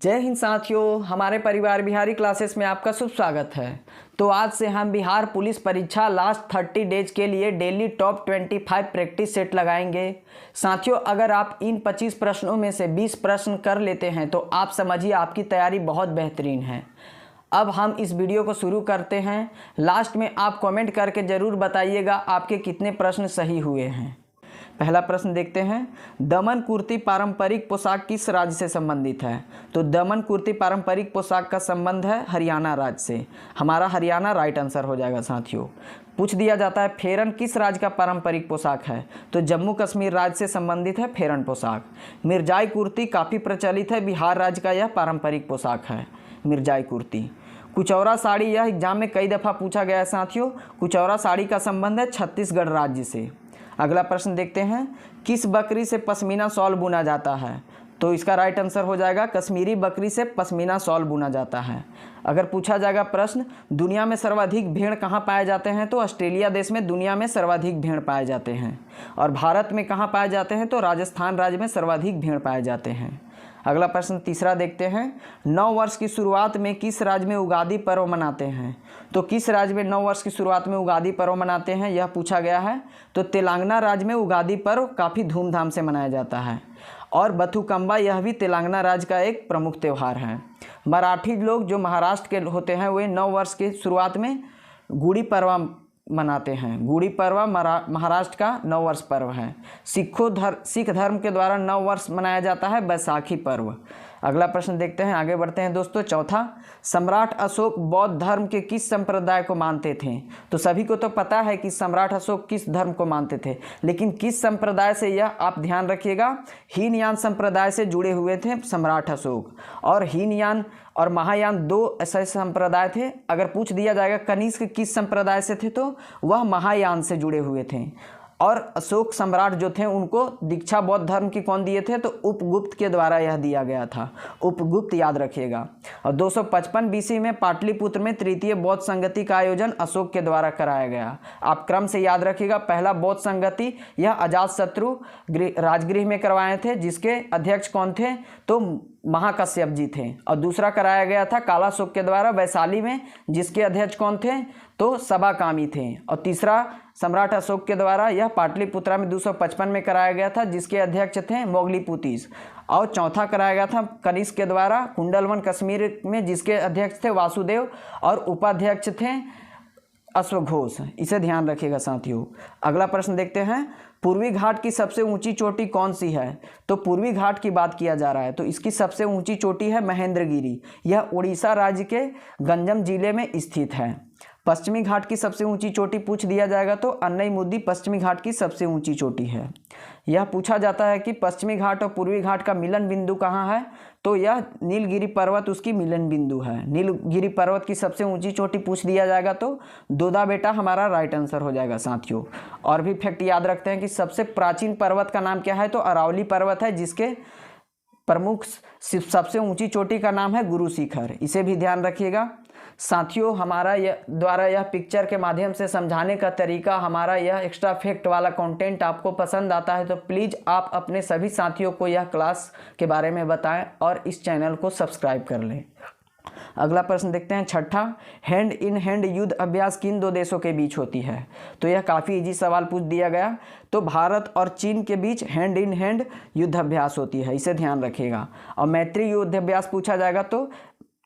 जय हिंद साथियों, हमारे परिवार बिहारी क्लासेस में आपका शुभ स्वागत है। तो आज से हम बिहार पुलिस परीक्षा लास्ट 30 डेज के लिए डेली टॉप 25 प्रैक्टिस सेट लगाएंगे। साथियों, अगर आप इन 25 प्रश्नों में से 20 प्रश्न कर लेते हैं तो आप समझिए आपकी तैयारी बहुत बेहतरीन है। अब हम इस वीडियो को शुरू करते हैं। लास्ट में आप कमेंट करके ज़रूर बताइएगा आपके कितने प्रश्न सही हुए हैं। पहला प्रश्न देखते हैं, दमन कुर्ती पारंपरिक पोशाक किस राज्य से संबंधित है? तो दमन कुर्ती पारंपरिक पोशाक का संबंध है हरियाणा राज्य से। हमारा हरियाणा राइट आंसर हो जाएगा साथियों। पूछ दिया जाता है फेरन किस राज्य का पारंपरिक पोशाक है? तो जम्मू कश्मीर राज्य से संबंधित है फेरन पोशाक। मिर्जाई कुर्ती काफ़ी प्रचलित है, बिहार राज्य का यह पारंपरिक पोशाक है मिर्जाई कुर्ती। कुचौरा साड़ी यह एग्जाम में कई दफ़ा पूछा गया है साथियों। कुचौरा साड़ी का संबंध है छत्तीसगढ़ राज्य से। अगला प्रश्न देखते हैं, किस बकरी से पश्मीना शॉल बुना जाता है? तो इसका राइट आंसर हो जाएगा कश्मीरी बकरी से पश्मीना शॉल बुना जाता है। अगर पूछा जाएगा प्रश्न दुनिया में सर्वाधिक भेड़ कहाँ पाए जाते हैं? तो ऑस्ट्रेलिया देश में दुनिया में सर्वाधिक भेड़ पाए जाते हैं। और भारत में कहाँ पाए जाते हैं? तो राजस्थान राज्य में सर्वाधिक भेड़ पाए जाते हैं। अगला प्रश्न तीसरा देखते हैं, नव वर्ष की शुरुआत में किस राज्य में उगादी पर्व मनाते हैं? तो किस राज्य में नव वर्ष की शुरुआत में उगादी पर्व मनाते हैं, यह पूछा गया है। तो तेलंगाना राज्य में उगादी पर्व काफ़ी धूमधाम से मनाया जाता है। और बथुकम्बा यह भी तेलंगाना राज्य का एक प्रमुख त्यौहार है। मराठी लोग जो महाराष्ट्र के होते हैं वे नव वर्ष की शुरुआत में गुड़ी पड़वा मनाते हैं। गुड़ी पड़वा महाराष्ट्र का नव वर्ष पर्व है। सिख धर्म के द्वारा नव वर्ष मनाया जाता है बैसाखी पर्व। अगला प्रश्न देखते हैं, आगे बढ़ते हैं दोस्तों। चौथा, सम्राट अशोक बौद्ध धर्म के किस संप्रदाय को मानते थे? तो सभी को तो पता है कि सम्राट अशोक किस धर्म को मानते थे, लेकिन किस संप्रदाय से यह आप ध्यान रखिएगा। हीनयान संप्रदाय से जुड़े हुए थे सम्राट अशोक। और हीनयान और महायान दो ऐसे संप्रदाय थे। अगर पूछ दिया जाएगा कनिष्क किस संप्रदाय से थे, तो वह महायान से जुड़े हुए थे। और अशोक सम्राट जो थे उनको दीक्षा बौद्ध धर्म की कौन दिए थे? तो उपगुप्त के द्वारा यह दिया गया था। उपगुप्त याद रखिएगा। और 255 बीसी में पाटलिपुत्र में तृतीय बौद्ध संगति का आयोजन अशोक के द्वारा कराया गया। आप क्रम से याद रखिएगा। पहला बौद्ध संगति यह अजातशत्रु राजगृह में करवाए थे, जिसके अध्यक्ष कौन थे? तो महाकश्यप जी थे। और दूसरा कराया गया था कालाशोक के द्वारा वैशाली में, जिसके अध्यक्ष कौन थे? तो सबाकामी थे। और तीसरा सम्राट अशोक के द्वारा यह पाटलिपुत्रा में 255 में कराया गया था, जिसके अध्यक्ष थे मोगलीपुतीस। और चौथा कराया गया था कनिष्क के द्वारा कुंडलवन कश्मीर में, जिसके अध्यक्ष थे वासुदेव और उपाध्यक्ष थे अश्वघोष। इसे ध्यान रखिएगा साथियों। अगला प्रश्न देखते हैं, पूर्वी घाट की सबसे ऊंची चोटी कौन सी है? तो पूर्वी घाट की बात किया जा रहा है, तो इसकी सबसे ऊंची चोटी है महेंद्रगिरी। यह उड़ीसा राज्य के गंजम जिले में स्थित है। पश्चिमी घाट की सबसे ऊंची चोटी पूछ दिया जाएगा तो अन्नईमुद्दी पश्चिमी घाट की सबसे ऊंची चोटी है। यह पूछा जाता है कि पश्चिमी घाट और पूर्वी घाट का मिलन बिंदु कहाँ है? तो यह नीलगिरी पर्वत उसकी मिलन बिंदु है। नीलगिरी पर्वत की सबसे ऊंची चोटी पूछ दिया जाएगा तो दोदा बेटा हमारा राइट आंसर हो जाएगा साथियों। और भी फैक्ट याद रखते हैं कि सबसे प्राचीन पर्वत का नाम क्या है? तो अरावली पर्वत है, जिसके प्रमुख सबसे ऊंची चोटी का नाम है गुरु शिखर। इसे भी ध्यान रखिएगा साथियों। हमारा यह पिक्चर के माध्यम से समझाने का तरीका, हमारा यह एक्स्ट्रा फैक्ट वाला कंटेंट आपको पसंद आता है तो प्लीज़ आप अपने सभी साथियों को यह क्लास के बारे में बताएं और इस चैनल को सब्सक्राइब कर लें। अगला प्रश्न देखते हैं, छठा, हैंड इन हैंड युद्ध अभ्यास किन दो देशों के बीच होती है? तो यह काफ़ी इजी सवाल पूछ दिया गया। तो भारत और चीन के बीच हैंड इन हैंड युद्ध अभ्यास होती है, इसे ध्यान रखिएगा। और मैत्री युद्ध अभ्यास पूछा जाएगा तो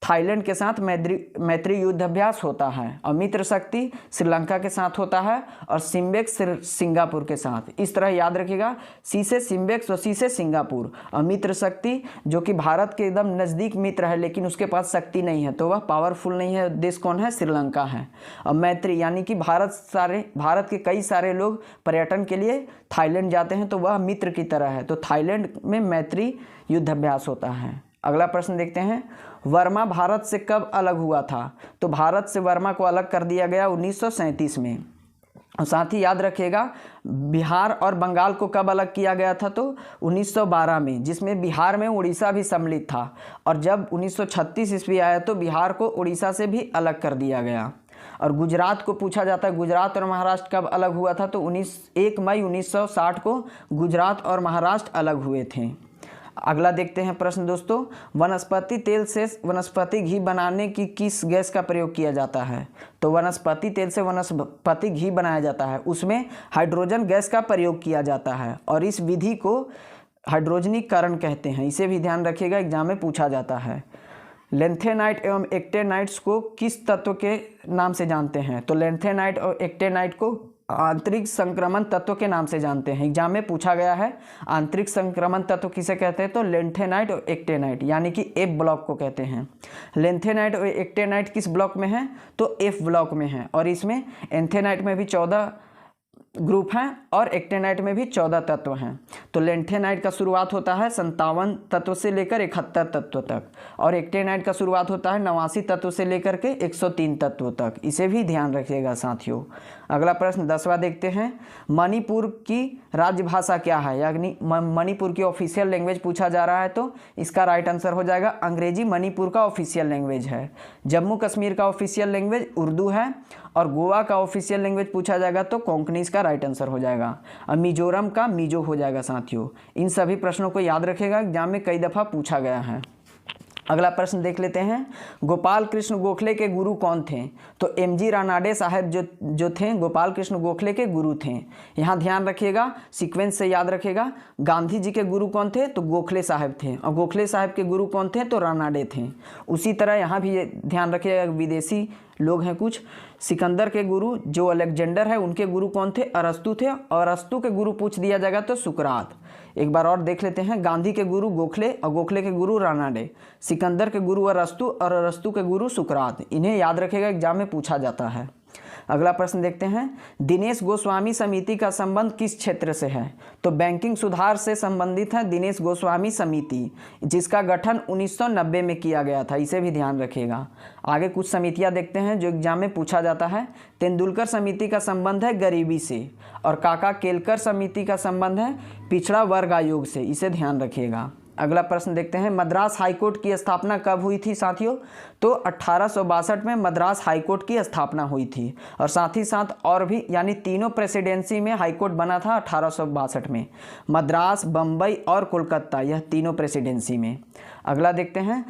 थाईलैंड के साथ मैत्री युद्ध अभ्यास होता है। और मित्र शक्ति श्रीलंका के साथ होता है और सिम्बेक्स सिंगापुर के साथ। इस तरह याद रखिएगा, सी से सिम्बेक्स और सी से सिंगापुर। और मित्र शक्ति जो कि भारत के एकदम नज़दीक मित्र है लेकिन उसके पास शक्ति नहीं है, तो वह पावरफुल नहीं है। देश कौन है? श्रीलंका है। और मैत्री यानी कि भारत के कई सारे लोग पर्यटन के लिए थाईलैंड जाते हैं, तो वह मित्र की तरह है। तो थाईलैंड में मैत्री युद्ध अभ्यास होता है। अगला प्रश्न देखते हैं, वर्मा भारत से कब अलग हुआ था? तो भारत से वर्मा को अलग कर दिया गया 1937 में। और साथ ही याद रखिएगा बिहार और बंगाल को कब अलग किया गया था? तो 1912 में, जिसमें बिहार में उड़ीसा भी सम्मिलित था। और जब 1936 ईस्वी आया तो बिहार को उड़ीसा से भी अलग कर दिया गया। और गुजरात को पूछा जाता है गुजरात और महाराष्ट्र कब अलग हुआ था? तो 1 मई 1960 को गुजरात और महाराष्ट्र अलग हुए थे। अगला देखते हैं प्रश्न दोस्तों, वनस्पति तेल से वनस्पति घी बनाने की किस गैस का प्रयोग किया जाता है? तो वनस्पति तेल से वनस्पति घी बनाया जाता है, उसमें हाइड्रोजन गैस का प्रयोग किया जाता है और इस विधि को हाइड्रोजनीकरण कहते हैं। इसे भी ध्यान रखिएगा, एग्जाम में पूछा जाता है। लेंथेनाइट एवं एक्टेनाइट्स को किस तत्व के नाम से जानते हैं? तो लेंथेनाइट और एक्टेनाइट को आंतरिक संक्रमण तत्व के नाम से जानते हैं। एग्जाम में पूछा गया है आंतरिक संक्रमण तत्व किसे कहते हैं? तो लेंथेनाइट और एक्टेनाइट यानी कि एफ ब्लॉक को कहते हैं। लेंथेनाइट और एक्टेनाइट किस ब्लॉक में है? तो एफ ब्लॉक में है और इसमें एंथेनाइट में भी 14 ग्रुप हैं और एक्टेनाइट में भी 14 तत्व हैं। तो लेंथेनाइट का शुरुआत होता है 57 तत्व से लेकर 71 तत्व तक और एक्टेनाइट का शुरुआत होता है 89 तत्व से लेकर के 103 तत्व तक। इसे भी ध्यान रखिएगा साथियों। अगला प्रश्न 10वां देखते हैं, मणिपुर की राजभाषा क्या है? यानी मणिपुर की ऑफिशियल लैंग्वेज पूछा जा रहा है, तो इसका राइट आंसर हो जाएगा अंग्रेजी मणिपुर का ऑफिशियल लैंग्वेज है। जम्मू कश्मीर का ऑफिशियल लैंग्वेज उर्दू है और गोवा का ऑफिशियल लैंग्वेज पूछा जाएगा तो कोंकणी इसका राइट आंसर हो जाएगा। और मिजोरम का मिजो हो जाएगा साथियों। इन सभी प्रश्नों को याद रखेगा, एग्जाम में कई दफ़ा पूछा गया है। अगला प्रश्न देख लेते हैं, गोपाल कृष्ण गोखले के गुरु कौन थे? तो एमजी रानाडे साहब जो थे गोपाल कृष्ण गोखले के गुरु थे। यहाँ ध्यान रखिएगा, सीक्वेंस से याद रखिएगा। गांधी जी के गुरु कौन थे? तो गोखले साहब थे और गोखले साहब के गुरु कौन थे? तो रानाडे थे। उसी तरह यहाँ भी ध्यान रखिएगा, विदेशी लोग हैं कुछ। सिकंदर के गुरु जो अलेक्जेंडर है उनके गुरु कौन थे? अरस्तु थे और अरस्तु के गुरु पूछ दिया जाएगा तो सुकरात। एक बार और देख लेते हैं, गांधी के गुरु गोखले और गोखले के गुरु रानाडे, सिकंदर के गुरु अरस्तु और अरस्तु के गुरु सुकरात। इन्हें याद रखेगा, एग्जाम में पूछा जाता है। अगला प्रश्न देखते हैं, दिनेश गोस्वामी समिति का संबंध किस क्षेत्र से है? तो बैंकिंग सुधार से संबंधित है दिनेश गोस्वामी समिति, जिसका गठन 1990 में किया गया था। इसे भी ध्यान रखिएगा। आगे कुछ समितियां देखते हैं जो एग्जाम में पूछा जाता है। तेंदुलकर समिति का संबंध है गरीबी से और काका केलकर समिति का संबंध है पिछड़ा वर्ग आयोग से। इसे ध्यान रखिएगा। अगला प्रश्न देखते हैं, मद्रास हाईकोर्ट की स्थापना कब हुई थी साथियों? तो 1862 में मद्रास हाईकोर्ट की स्थापना हुई थी और साथ ही साथ और भी यानी तीनों प्रेसिडेंसी में हाईकोर्ट बना था 1862 में। मद्रास, बम्बई और कोलकाता, यह तीनों प्रेसिडेंसी में। अगला देखते हैं,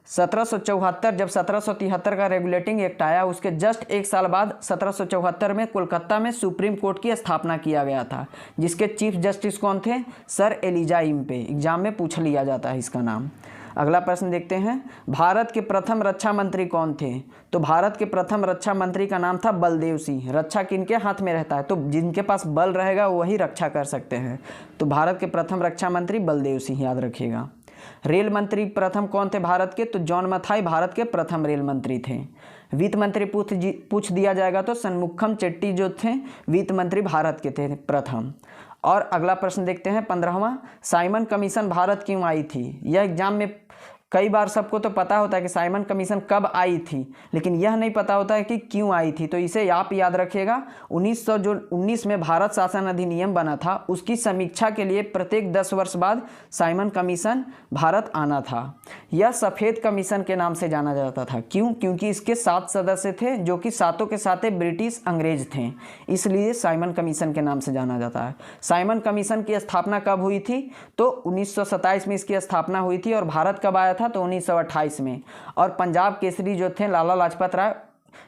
1774 जब 1773 का रेगुलेटिंग एक्ट आया, उसके जस्ट एक साल बाद 1774 में कोलकाता में सुप्रीम कोर्ट की स्थापना किया गया था, जिसके चीफ जस्टिस कौन थे? Sir Elijah Impey. एग्जाम में पूछ लिया जाता है इसका नाम। अगला प्रश्न देखते हैं, भारत के प्रथम रक्षा मंत्री कौन थे? तो भारत के प्रथम रक्षा मंत्री का नाम था बलदेव सिंह। रक्षा किनके हाथ में रहता है? तो जिनके पास बल रहेगा वही रक्षा कर सकते हैं। तो भारत के प्रथम रक्षा मंत्री बलदेव सिंह, याद रखिएगा। रेल मंत्री प्रथम कौन थे भारत के? तो जॉन मथाई भारत के प्रथम रेल मंत्री थे। वित्त मंत्री पूछ दिया जाएगा तो सन्मुखम चेट्टी जो थे वित्त मंत्री भारत के थे प्रथम। और अगला प्रश्न देखते हैं 15वां, साइमन कमीशन भारत क्यों आई थी? यह एग्जाम में कई बार सबको तो पता होता है कि साइमन कमीशन कब आई थी, लेकिन यह नहीं पता होता है कि क्यों आई थी। तो इसे आप याद रखिएगा। 1919 में भारत शासन अधिनियम बना था, उसकी समीक्षा के लिए प्रत्येक 10 वर्ष बाद साइमन कमीशन भारत आना था। यह सफ़ेद कमीशन के नाम से जाना जाता था। क्यों? क्योंकि इसके 7 सदस्य थे जो कि सातों के साथ ब्रिटिश अंग्रेज थे, इसलिए साइमन कमीशन के नाम से जाना जाता है। साइमन कमीशन की स्थापना कब हुई थी? तो 1927 में इसकी स्थापना हुई थी। और भारत कब आया था? तो 1928 में। और पंजाब केसरी जो थे लाला लाजपत राय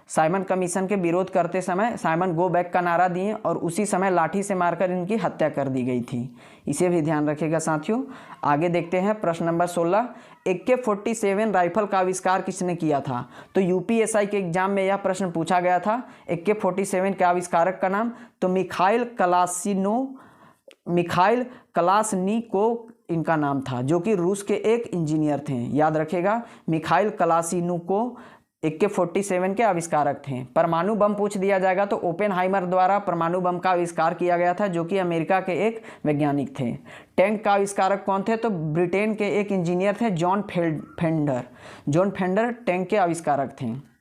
साइमन कमीशन के विरोध करते समय साइमन गो बैक का नारा दिए और उसी समय लाठी से मारकर इनकी हत्या कर दी गई थी। इसे भी ध्यान रखिएगा साथियों। आगे देखते हैं प्रश्न नंबर 16, AK-47 राइफल का आविष्कार किसने किया था? तो यूपीएसआई के एग्जाम में यह प्रश्न पूछा गया था। AK-47 के आविष्कारक का नाम तो मिखाइल कलाशनिकोव इनका नाम था, जो कि रूस के एक इंजीनियर थे। याद रखेगा, मिखाइल कलाशनिकोव AK-47 के आविष्कारक थे। परमाणु बम पूछ दिया जाएगा तो ओपेनहाइमर द्वारा परमाणु बम का आविष्कार किया गया था, जो कि अमेरिका के एक वैज्ञानिक थे। टैंक का आविष्कारक कौन थे? तो ब्रिटेन के एक इंजीनियर थे जॉन फेंडर टैंक के आविष्कारक थे।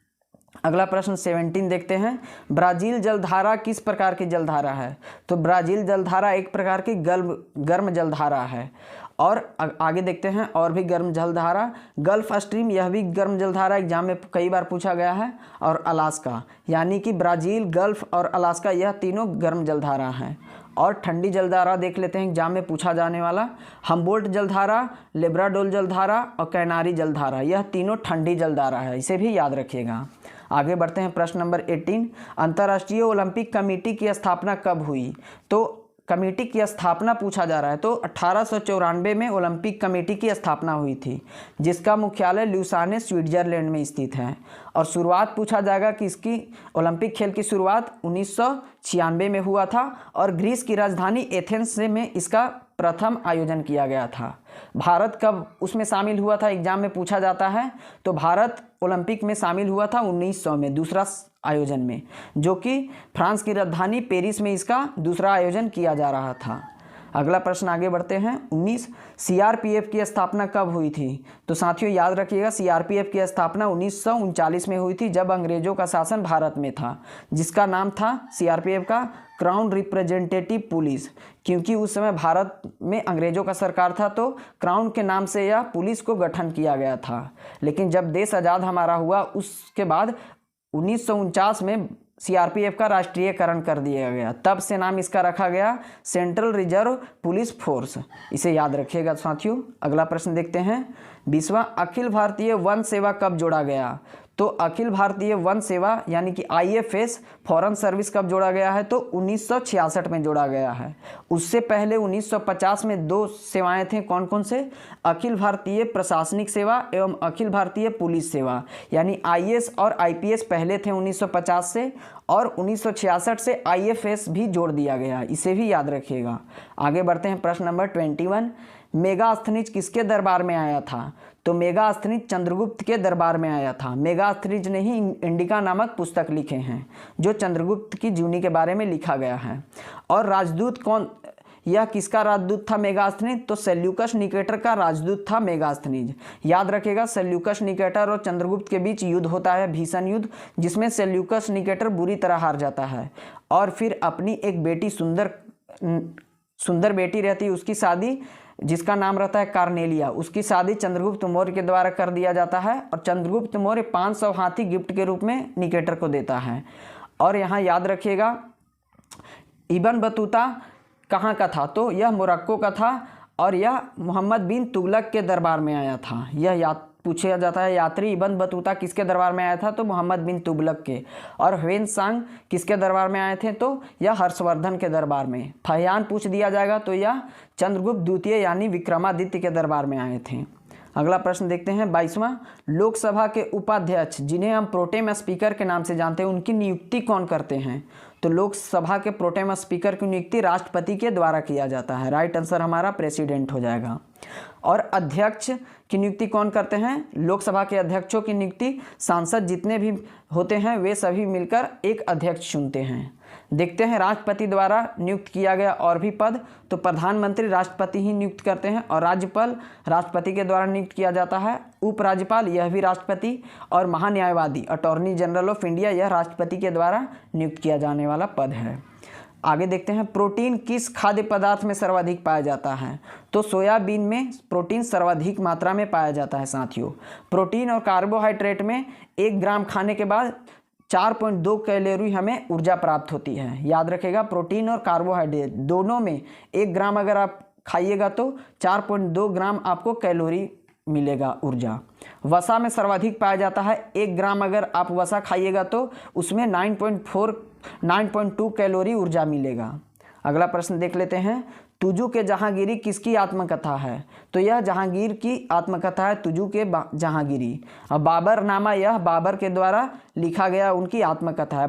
अगला प्रश्न 17 देखते हैं, ब्राज़ील जलधारा किस प्रकार की जलधारा है? तो ब्राज़ील जलधारा एक प्रकार की गर्म जलधारा है। और आगे देखते हैं और भी गर्म जलधारा, गल्फ स्ट्रीम, यह भी गर्म जलधारा, एग्जाम में कई बार पूछा गया है। और अलास्का, यानी कि ब्राज़ील, गल्फ और अलास्का, यह तीनों गर्म जलधारा हैं। और ठंडी जलधारा देख लेते हैं एग्जाम में पूछा जाने वाला। हम्बोल्ट जलधारा, लेब्राडोर जलधारा और कैनारी जलधारा, यह तीनों ठंडी जलधारा है, इसे भी याद रखिएगा। आगे बढ़ते हैं प्रश्न नंबर 18। अंतर्राष्ट्रीय ओलंपिक कमेटी की स्थापना कब हुई? तो कमेटी की स्थापना पूछा जा रहा है, तो 1894 में ओलंपिक कमेटी की स्थापना हुई थी, जिसका मुख्यालय ल्यूसाने स्विट्जरलैंड में स्थित है। और शुरुआत पूछा जाएगा कि इसकी ओलंपिक खेल की शुरुआत 1996 में हुआ था और ग्रीस की राजधानी एथेंस में इसका प्रथम आयोजन किया गया था। भारत कब उसमें शामिल हुआ था, एग्जाम में पूछा जाता है। तो भारत ओलंपिक में शामिल हुआ था 1900 में, दूसरा आयोजन में, जो कि फ्रांस की राजधानी पेरिस में इसका दूसरा आयोजन किया जा रहा था। अगला प्रश्न आगे बढ़ते हैं। 19 सीआरपीएफ की स्थापना कब हुई थी? तो साथियों याद रखिएगा, सीआरपीएफ की स्थापना 1939 में हुई थी, जब अंग्रेजों का शासन भारत में था, जिसका नाम था सीआरपीएफ का क्राउन रिप्रेजेंटेटिव पुलिस, क्योंकि उस समय भारत में अंग्रेजों का सरकार था, तो क्राउन के नाम से यह पुलिस को गठन किया गया था। लेकिन जब देश आज़ाद हमारा हुआ, उसके बाद 1949 में सीआरपीएफ का राष्ट्रीयकरण कर दिया गया, तब से नाम इसका रखा गया सेंट्रल रिजर्व पुलिस फोर्स, इसे याद रखिएगा साथियों। अगला प्रश्न देखते हैं। 20वां अखिल भारतीय वन सेवा कब जोड़ा गया? तो अखिल भारतीय वन सेवा यानी कि आईएफएस फॉरेन सर्विस कब जोड़ा गया है? तो 1966 में जोड़ा गया है। उससे पहले 1950 में दो सेवाएं थे, कौन कौन से? अखिल भारतीय प्रशासनिक सेवा एवं अखिल भारतीय पुलिस सेवा, यानी आईएएस और आईपीएस पहले थे 1950 से, और 1966 से आईएफएस भी जोड़ दिया गया, इसे भी याद रखिएगा। आगे बढ़ते हैं प्रश्न नंबर 21। मेगास्थनीज किसके दरबार में आया था? तो मेगास्थनीज चंद्रगुप्त के दरबार में आया था। मेगास्थनीज ने ही इंडिका नामक पुस्तक लिखे हैं, जो चंद्रगुप्त की जीवनी के बारे में लिखा गया है। और राजदूत कौन, यह किसका राजदूत था मेगास्थनीज? तो सेल्यूकस निकेटर का राजदूत था मेगास्थनीज। याद रखिएगा, सेल्यूकस निकेटर और चंद्रगुप्त के बीच युद्ध होता है, भीषण युद्ध, जिसमें सेल्यूकस निकेटर बुरी तरह हार जाता है और फिर अपनी एक बेटी सुंदर बेटी रहती है, उसकी शादी, जिसका नाम रहता है कार्नेलिया, उसकी शादी चंद्रगुप्त मौर्य के द्वारा कर दिया जाता है और चंद्रगुप्त मौर्य 500 हाथी गिफ्ट के रूप में निकेटर को देता है। और यहाँ याद रखिएगा, इब्न बतूता कहाँ का था? तो यह मोरक्को का था और यह मोहम्मद बिन तुगलक के दरबार में आया था। यह याद पूछा जाता है, यात्री इब्न बतूता किसके दरबार में आया था? तो मोहम्मद बिन तुगलक के। और ह्वेनसांग किसके दरबार में आए थे? तो यह हर्षवर्धन के दरबार में। फहियान पूछ दिया जाएगा, तो यह चंद्रगुप्त द्वितीय यानी विक्रमादित्य के दरबार में आए थे। अगला प्रश्न देखते हैं 22वां। लोकसभा के उपाध्यक्ष, जिन्हें हम प्रोटेम स्पीकर के नाम से जानते हैं, उनकी नियुक्ति कौन करते हैं? तो लोकसभा के प्रोटेम स्पीकर की नियुक्ति राष्ट्रपति के द्वारा किया जाता है। राइट आंसर हमारा प्रेसिडेंट हो जाएगा। और अध्यक्ष की नियुक्ति कौन करते हैं? लोकसभा के अध्यक्षों की नियुक्ति सांसद जितने भी होते हैं वे सभी मिलकर एक अध्यक्ष चुनते हैं। देखते हैं राष्ट्रपति द्वारा नियुक्त किया गया और भी पद, तो प्रधानमंत्री राष्ट्रपति ही नियुक्त करते हैं और राज्यपाल राष्ट्रपति के द्वारा नियुक्त किया जाता है। उपराज्यपाल यह भी राष्ट्रपति, और महान्यायवादी अटॉर्नी जनरल ऑफ इंडिया यह राष्ट्रपति के द्वारा नियुक्त किया जाने वाला पद है। आगे देखते हैं प्रोटीन किस खाद्य पदार्थ में सर्वाधिक पाया जाता है? तो सोयाबीन में प्रोटीन सर्वाधिक मात्रा में पाया जाता है साथियों। प्रोटीन और कार्बोहाइड्रेट में 1 ग्राम खाने के बाद 4.2 कैलोरी हमें ऊर्जा प्राप्त होती है। याद रखेगा, प्रोटीन और कार्बोहाइड्रेट दोनों में 1 ग्राम अगर आप खाइएगा तो 4.2 ग्राम आपको कैलोरी मिलेगा ऊर्जा। वसा में सर्वाधिक पाया जाता है। 1 ग्राम अगर आप वसा खाइएगा तो उसमें 9.2 कैलोरी ऊर्जा मिलेगा। अगला प्रश्न देख लेते हैं। तुजू के जहांगीरी किसकी आत्मकथा है? तो यह जहांगीर की आत्मकथा है, तुजू के जहांगीरी। और बाबरनामा यह बाबर के द्वारा लिखा गया उनकी आत्मकथा है।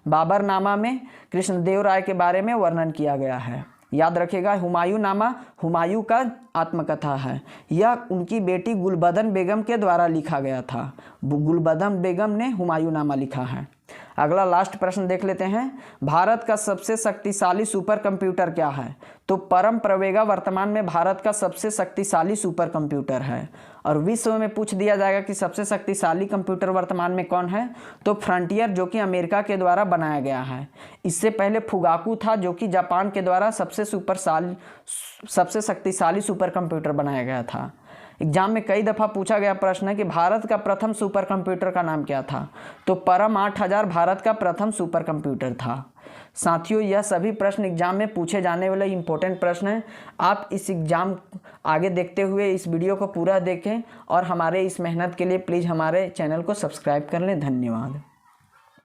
बाबरनामा में कृष्णदेव राय के बारे में वर्णन किया गया है। याद रखिएगा, हुमायूं नामा हुमायूं का आत्मकथा है। यह उनकी बेटी गुलबदन बेगम के द्वारा लिखा गया था। गुलबदन बेगम ने हुमायूं नामा लिखा है। अगला लास्ट प्रश्न देख लेते हैं। भारत का सबसे शक्तिशाली सुपर कंप्यूटर क्या है? तो परम प्रवेगा वर्तमान में भारत का सबसे शक्तिशाली सुपर कंप्यूटर है। और विश्व में पूछ दिया जाएगा कि सबसे शक्तिशाली कंप्यूटर वर्तमान में कौन है? तो फ्रंटियर, जो कि अमेरिका के द्वारा बनाया गया है। इससे पहले फुगाकू था, जो कि जापान के द्वारा सबसे शक्तिशाली सुपर कंप्यूटर बनाया गया था। एग्जाम में कई दफ़ा पूछा गया प्रश्न है कि भारत का प्रथम सुपर कंप्यूटर का नाम क्या था? तो परम 8000 भारत का प्रथम सुपर कंप्यूटर था। साथियों, यह सभी प्रश्न एग्जाम में पूछे जाने वाले इंपॉर्टेंट प्रश्न हैं। आप इस एग्ज़ाम आगे देखते हुए इस वीडियो को पूरा देखें और हमारे इस मेहनत के लिए प्लीज़ हमारे चैनल को सब्सक्राइब कर लें। धन्यवाद।